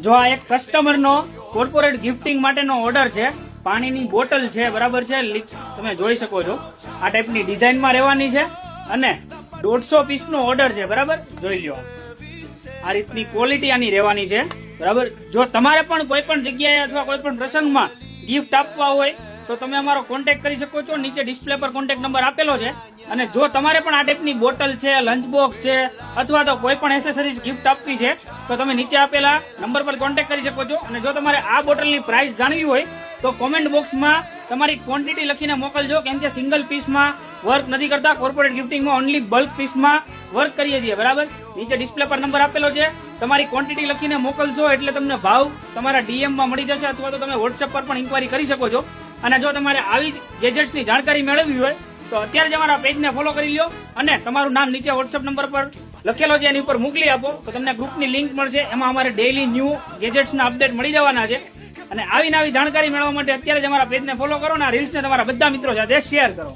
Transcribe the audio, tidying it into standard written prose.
જો આ એક કસ્ટમરનો કોર્પોરેટ ગિફ્ટિંગ માટેનો ઓર્ડર છે, પાણીની બોટલ છે, બરાબર છે, તમે જોઈ શકો છો આ ટાઈપની ડિઝાઇનમાં રહેવાની છે અને 150 પીસનો ઓર્ડર છે, બરાબર જોઈ લ્યો આ રીતની ક્વોલિટી આની રહેવાની છે, બરાબર। જો તમારે પણ કોઈ પણ જગ્યાએ અથવા કોઈ પણ પ્રસંગમાં ગિફ્ટ આપવા હોય તો તમે અમારો કોન્ટેક્ટ કરી શકો છો, નીચે ડિસ્પ્લે પર કોન્ટેક્ટ નંબર આપેલો છે। અને જો તમારે પણ આ ટાઈપની બોટલ છે, લંચ બોક્સ છે અથવા તો કોઈ પણ એસેસરીઝ ગિફ્ટ આપવી છે તો તમે નીચે આપેલા નંબર પર કોન્ટેક્ટ કરી શકો છો। અને જો તમારે આ બોટલની પ્રાઇસ જાણવી હોય તો કોમેન્ટ બોક્સમાં તમારી ક્વોન્ટિટી લખીને મોકલજો, કેમ કે સિંગલ પીસમાં વર્ક નથી કરતા, કોર્પોરેટ ગિફ્ટિંગમાં ઓનલી બલ્ક પીસમાં વર્ક કરીએ છીએ, બરાબર। નીચે ડિસ્પ્લે પર નંબર આપેલો છે, તમારી ક્વોન્ટિટી લખીને મોકલજો એટલે તમને ભાવ તમારા ડીએમમાં મળી જશે અથવા તો તમે વોટ્સએપ પર પણ ઇન્ક્વાયરી કરી શકો છો। અને જો તમારે આવી જ ગેજેટ્સની જાણકારી મેળવવી હોય તો અત્યારે જ અમારા પેજને ફોલો કરી લ્યો અને તમારું નામ નીચે વોટ્સએપ નંબર પર લખેલો છે એની ઉપર મોકલી આપો તો તમને ગ્રુપની લિંક મળશે, એમાં અમારે ડેઈલી ન્યૂ ગેજેટ્સના અપડેટ મળી જવાના છે। અને આવી નવી જાણકારી મેળવવા માટે અત્યારે જ અમારા પેજને ફોલો કરો અને આ રીલ્સને તમારા બધા મિત્રો સાથે શેર કરો।